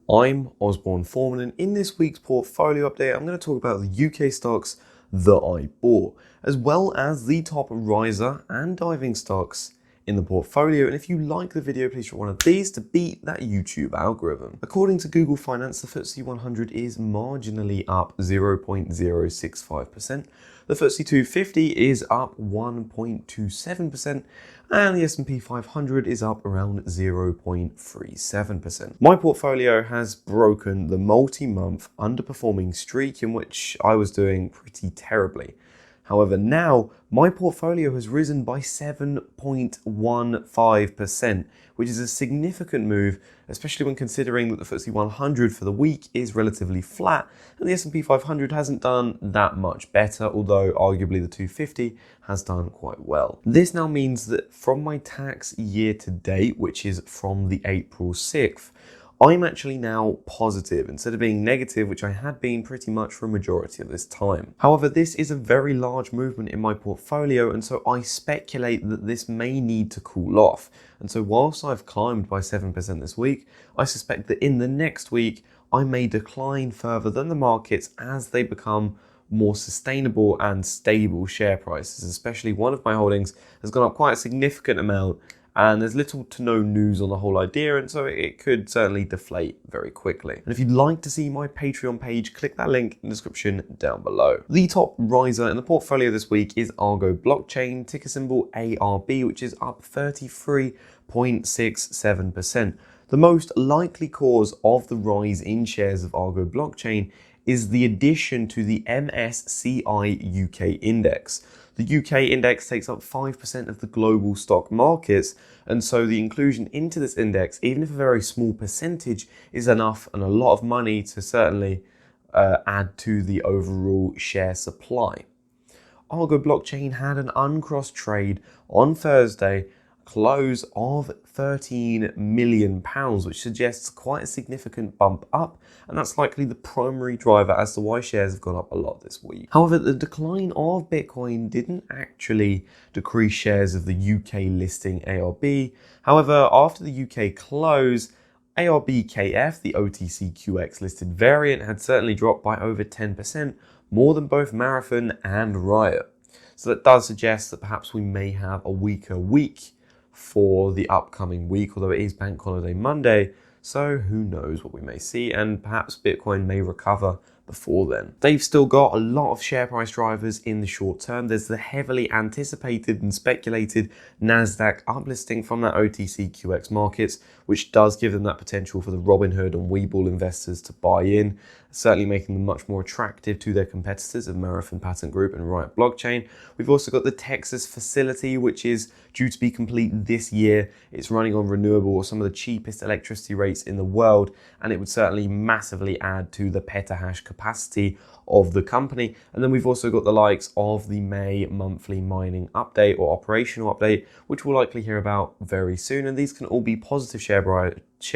I'm Osborne Foreman, and in this week's portfolio update, I'm going to talk about the UK stocks that I bought, as well as the top riser and diving stocks in the portfolio. And if you like the video, please drop one of these to beat that YouTube algorithm. According to Google Finance, the FTSE 100 is marginally up 0.065%. The FTSE 250 is up 1.27%, and the S&P 500 is up around 0.37%. My portfolio has broken the multi-month underperforming streak in which I was doing pretty terribly. However, now my portfolio has risen by 7.15%, which is a significant move, especially when considering that the FTSE 100 for the week is relatively flat and the S&P 500 hasn't done that much better, although arguably the 250 has done quite well. This now means that from my tax year to date, which is from the April 6th, I'm actually now positive instead of being negative, which I had been pretty much for a majority of this time. However, this is a very large movement in my portfolio, and so I speculate that this may need to cool off. And so whilst I've climbed by 7% this week, I suspect that in the next week, I may decline further than the markets as they become more sustainable and stable share prices. Especially one of my holdings has gone up quite a significant amount, and there's little to no news on the whole idea, and so it could certainly deflate very quickly. And if you'd like to see my Patreon page, click that link in the description down below. The top riser in the portfolio this week is Argo Blockchain, ticker symbol ARB, which is up 33.67%. The most likely cause of the rise in shares of Argo Blockchain is the addition to the MSCI UK index. The UK index takes up 5% of the global stock markets, and so the inclusion into this index, even if a very small percentage, is enough and a lot of money to certainly add to the overall share supply. Argo Blockchain had an uncrossed trade on Thursday, close of £13 million, which suggests quite a significant bump up, and that's likely the primary driver as to why shares have gone up a lot this week. However, the decline of Bitcoin didn't actually decrease shares of the UK listing ARB. However, after the UK close, ARBKF, the OTCQX listed variant, had certainly dropped by over 10%, more than both Marathon and Riot. So that does suggest that perhaps we may have a weaker week for the upcoming week, although it is Bank Holiday Monday, so who knows what we may see, and perhaps Bitcoin may recover before then. They've still got a lot of share price drivers in the short term. There's the heavily anticipated and speculated NASDAQ uplisting from that OTCQX markets, which does give them that potential for the Robinhood and Webull investors to buy in, certainly making them much more attractive to their competitors of Marathon Patent Group and Riot Blockchain. We've also got the Texas facility, which is due to be complete this year. It's running on renewable or some of the cheapest electricity rates in the world, and it would certainly massively add to the petahash capacity of the company. And then we've also got the likes of the May monthly mining update or operational update, which we'll likely hear about very soon. And these can all be positive share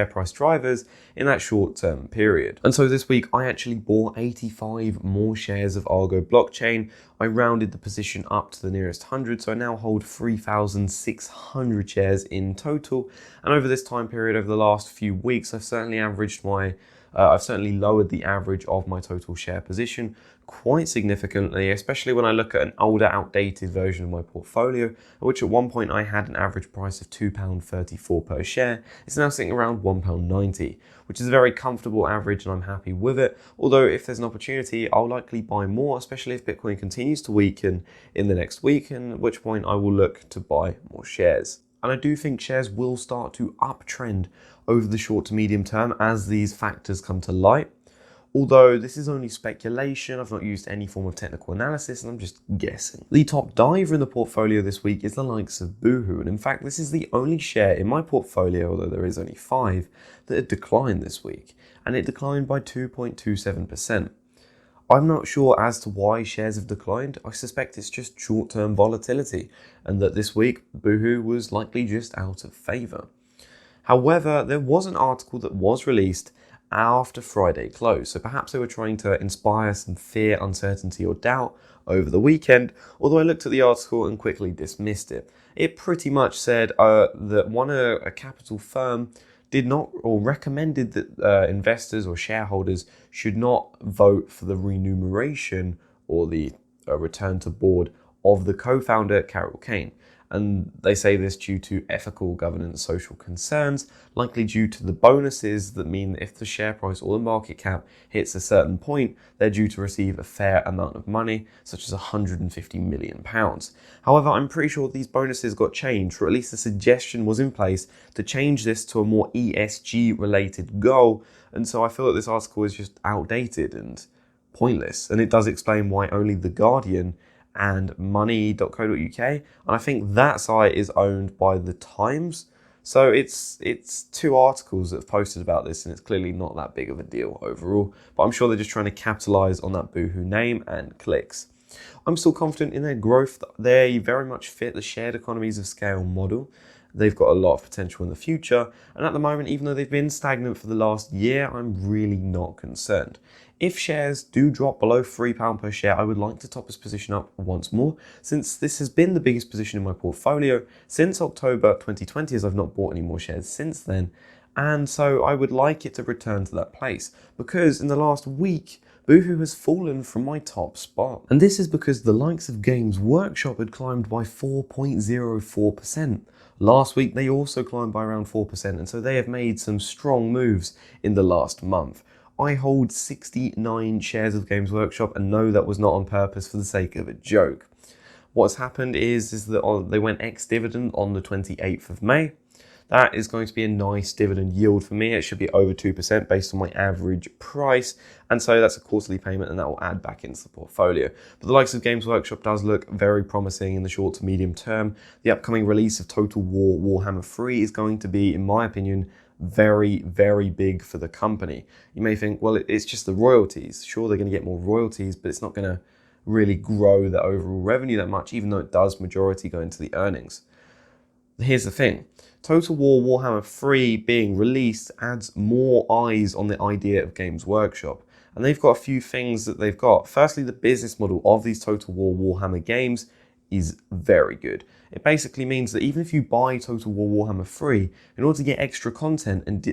price drivers in that short-term period. And so this week I actually bought 85 more shares of Argo Blockchain. I rounded the position up to the nearest 100, so I now hold 3,600 shares in total. And over this time period, over the last few weeks, I've certainly lowered the average of my total share position quite significantly, especially when I look at an older, outdated version of my portfolio, which at one point I had an average price of £2.34 per share. It's now sitting around £1.90, which is a very comfortable average, and I'm happy with it. Although if there's an opportunity, I'll likely buy more, especially if Bitcoin continues to weaken in the next week, and at which point I will look to buy more shares. And I do think shares will start to uptrend over the short to medium term as these factors come to light. Although this is only speculation, I've not used any form of technical analysis, and I'm just guessing. The top diver in the portfolio this week is the likes of Boohoo, and in fact this is the only share in my portfolio, although there is only 5, that had declined this week, and it declined by 2.27%. I'm not sure as to why shares have declined. I suspect it's just short-term volatility, and that this week Boohoo was likely just out of favour. However, there was an article that was released after Friday close, so perhaps they were trying to inspire some fear, uncertainty or doubt over the weekend, although I looked at the article and quickly dismissed it. It pretty much said that a capital firm did not or recommended that investors or shareholders should not vote for the remuneration or the return to board of the co-founder Carol Kane. And they say this due to ethical governance social concerns, likely due to the bonuses that mean that if the share price or the market cap hits a certain point, they're due to receive a fair amount of money, such as £150 million. However, I'm pretty sure these bonuses got changed, or at least a suggestion was in place to change this to a more ESG related goal. And so I feel that this article is just outdated and pointless. And it does explain why only The Guardian and money.co.uk, and I think that site is owned by The Times. So it's two articles that have posted about this, and it's clearly not that big of a deal overall, but I'm sure they're just trying to capitalize on that Boohoo name and clicks. I'm still confident in their growth. They very much fit the shared economies of scale model. They've got a lot of potential in the future, and at the moment, even though they've been stagnant for the last year, I'm really not concerned. If shares do drop below £3 per share, I would like to top this position up once more, since this has been the biggest position in my portfolio since October 2020, as I've not bought any more shares since then. And so I would like it to return to that place, because in the last week, Boohoo has fallen from my top spot. And this is because the likes of Games Workshop had climbed by 4.04%. Last week, they also climbed by around 4%, and so they have made some strong moves in the last month. I hold 69 shares of Games Workshop, and no, that was not on purpose for the sake of a joke. What's happened is that they went ex-dividend on the 28th of May. That is going to be a nice dividend yield for me. It should be over 2% based on my average price. And so that's a quarterly payment, and that will add back into the portfolio. But the likes of Games Workshop does look very promising in the short to medium term. The upcoming release of Total War Warhammer 3 is going to be, in my opinion, very, very big for the company. You may think, well, it's just the royalties. Sure, they're going to get more royalties, but it's not going to really grow the overall revenue that much, even though it does majority go into the earnings. Here's the thing. Total War Warhammer 3 being released adds more eyes on the idea of Games Workshop. And they've got a few things that they've got. Firstly, the business model of these Total War Warhammer games is very good. It basically means that even if you buy Total War Warhammer 3, in order to get extra content and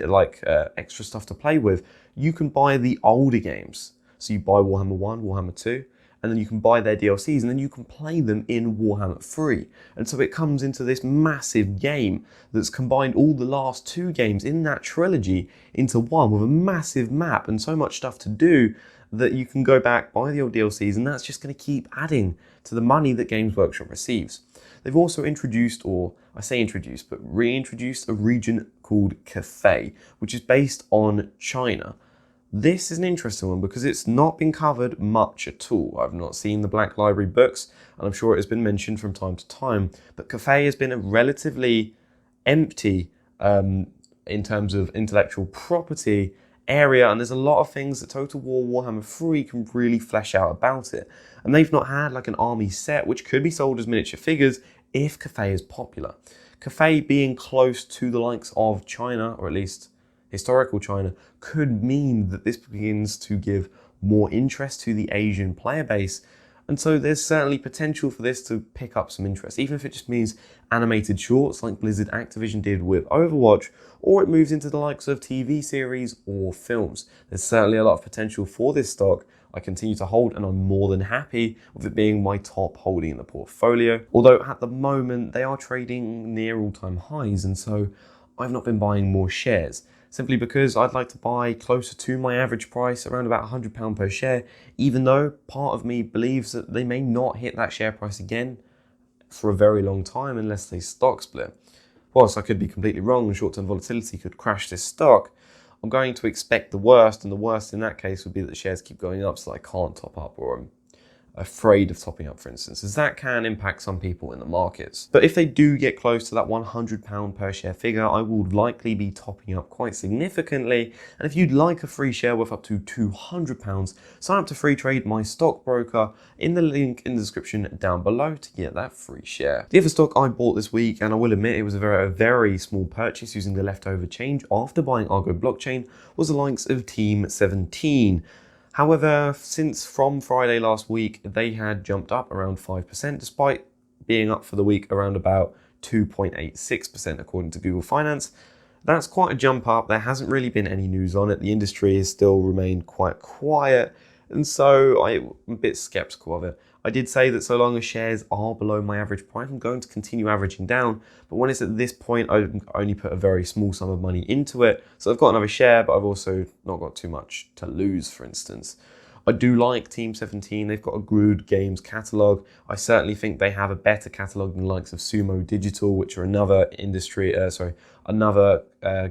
extra stuff to play with, you can buy the older games. So you buy Warhammer 1, Warhammer 2, and then you can buy their DLCs, and then you can play them in Warhammer 3. And so it comes into this massive game that's combined all the last two games in that trilogy into one, with a massive map and so much stuff to do that you can go back, buy the old DLCs, and that's just going to keep adding to the money that Games Workshop receives. They've also introduced, or I say introduced, but reintroduced a region called Cathay, which is based on China. This is an interesting one because it's not been covered much at all. I've not seen the Black Library books, and I'm sure it has been mentioned from time to time, but Cathay has been a relatively empty in terms of intellectual property area, and there's a lot of things that Total War Warhammer 3 can really flesh out about it. And they've not had like an army set, which could be sold as miniature figures if Cathay is popular. Cathay being close to the likes of China, or at least historical China, could mean that this begins to give more interest to the Asian player base. And so there's certainly potential for this to pick up some interest, even if it just means animated shorts like Blizzard Activision did with Overwatch, or it moves into the likes of TV series or films. There's certainly a lot of potential for this stock. I continue to hold, and I'm more than happy with it being my top holding in the portfolio. Although at the moment they are trading near all-time highs, and so I've not been buying more shares, simply because I'd like to buy closer to my average price, around about £100 per share, even though part of me believes that they may not hit that share price again for a very long time unless they stock split. Whilst I could be completely wrong and short-term volatility could crash this stock, I'm going to expect the worst, and the worst in that case would be that the shares keep going up so that I can't top up, or I'm afraid of topping up, for instance, as that can impact some people in the markets. But if they do get close to that £100 per share figure, I will likely be topping up quite significantly. And if you'd like a free share worth up to £200, sign up to Freetrade, my stockbroker, in the link in the description down below to get that free share. The other stock I bought this week, and I will admit it was a very small purchase using the leftover change after buying Argo blockchain, was the likes of Team 17. However, since from Friday last week, they had jumped up around 5%, despite being up for the week around about 2.86% according to Google Finance. That's quite a jump up. There hasn't really been any news on it. The industry has still remained quite quiet, and so I'm a bit skeptical of it. I did say that so long as shares are below my average price, I'm going to continue averaging down. But when it's at this point, I only put a very small sum of money into it. So I've got another share, but I've also not got too much to lose, for instance. I do like Team 17. They've got a good games catalogue. I certainly think they have a better catalogue than the likes of Sumo Digital, which are another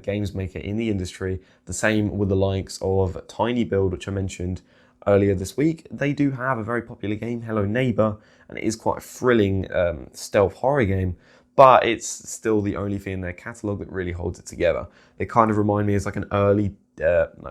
games maker in the industry. The same with the likes of Tiny Build, which I mentioned earlier this week. They do have a very popular game, Hello Neighbor, and it is quite a thrilling stealth horror game, but it's still the only thing in their catalogue that really holds it together. They kind of remind me as like a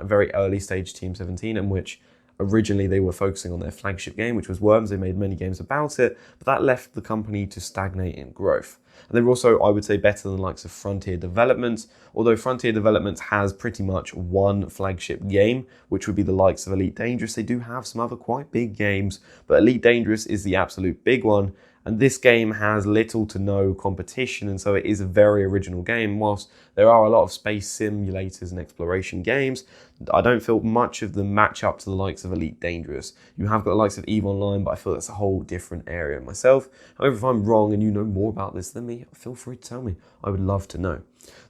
very early stage Team 17, in which originally they were focusing on their flagship game, which was Worms. They made many games about it, but that left the company to stagnate in growth. And they were also, I would say, better than the likes of Frontier Developments, although Frontier Developments has pretty much one flagship game, which would be the likes of Elite Dangerous. They do have some other quite big games, but Elite Dangerous is the absolute big one. And this game has little to no competition, and so it is a very original game. Whilst there are a lot of space simulators and exploration games, I don't feel much of them match up to the likes of Elite Dangerous. You have got the likes of EVE Online, but I feel that's a whole different area myself. However, if I'm wrong and you know more about this than me, feel free to tell me. I would love to know.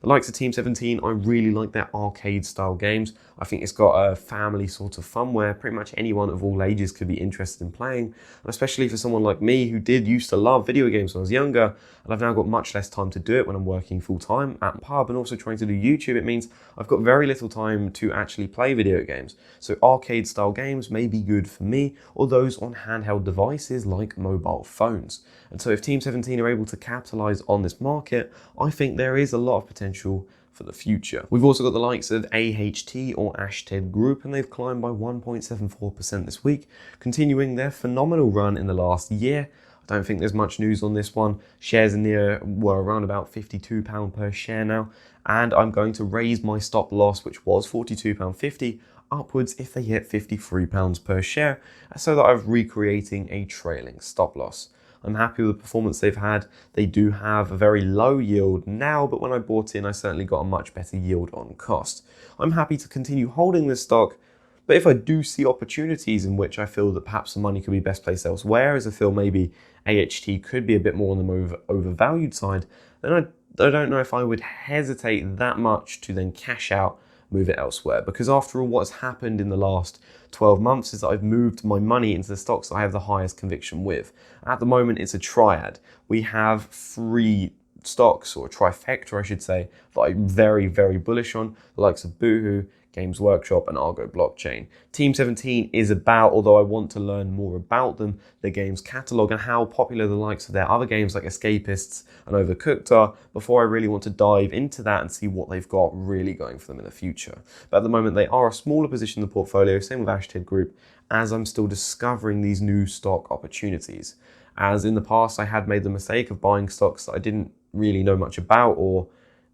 The likes of Team 17, I really like their arcade style games. I think it's got a family sort of fun where pretty much anyone of all ages could be interested in playing. And especially for someone like me who used to love video games when I was younger, and I've now got much less time to do it when I'm working full time at the pub and also trying to do YouTube. It means I've got very little time to actually play video games. So arcade style games may be good for me or those on handheld devices like mobile phones. And so if Team 17 are able to capitalize on this market, I think there is a lot of potential for the future. We've also got the likes of AHT or Ashted Group, and they've climbed by 1.74% this week, continuing their phenomenal run in the last year. I don't think there's much news on this one. Shares were around about £52 per share now, and I'm going to raise my stop loss, which was £42.50, upwards if they hit £53 per share, so that I'm recreating a trailing stop loss. I'm happy with the performance they've had. They do have a very low yield now, but when I bought in, I certainly got a much better yield on cost. I'm happy to continue holding this stock, but if I do see opportunities in which I feel that perhaps the money could be best placed elsewhere, as I feel maybe AHT could be a bit more on the overvalued side, then I don't know if I would hesitate that much to then cash out, move it elsewhere. Because after all, what's happened in the last 12 months is that I've moved my money into the stocks that I have the highest conviction with. At the moment, it's a triad. We have three stocks, or a trifecta, I should say, that I'm very, very bullish on, the likes of Boohoo, Games Workshop, and Argo Blockchain. Team 17 is about, although I want to learn more about them, their games catalogue and how popular the likes of their other games like Escapists and Overcooked are, before I really want to dive into that and see what they've got really going for them in the future. But at the moment, they are a smaller position in the portfolio, same with Ashted Group, as I'm still discovering these new stock opportunities. As in the past, I had made the mistake of buying stocks that I didn't really know much about or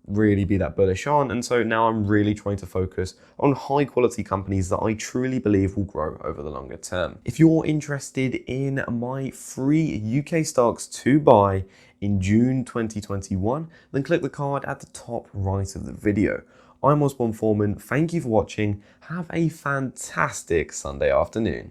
really be that bullish on, and so now I'm really trying to focus on high quality companies that I truly believe will grow over the longer term. If you're interested in my free UK stocks to buy in June 2021, then click the card at the top right of the video. I'm Foreman. Thank you for watching. Have a fantastic Sunday afternoon.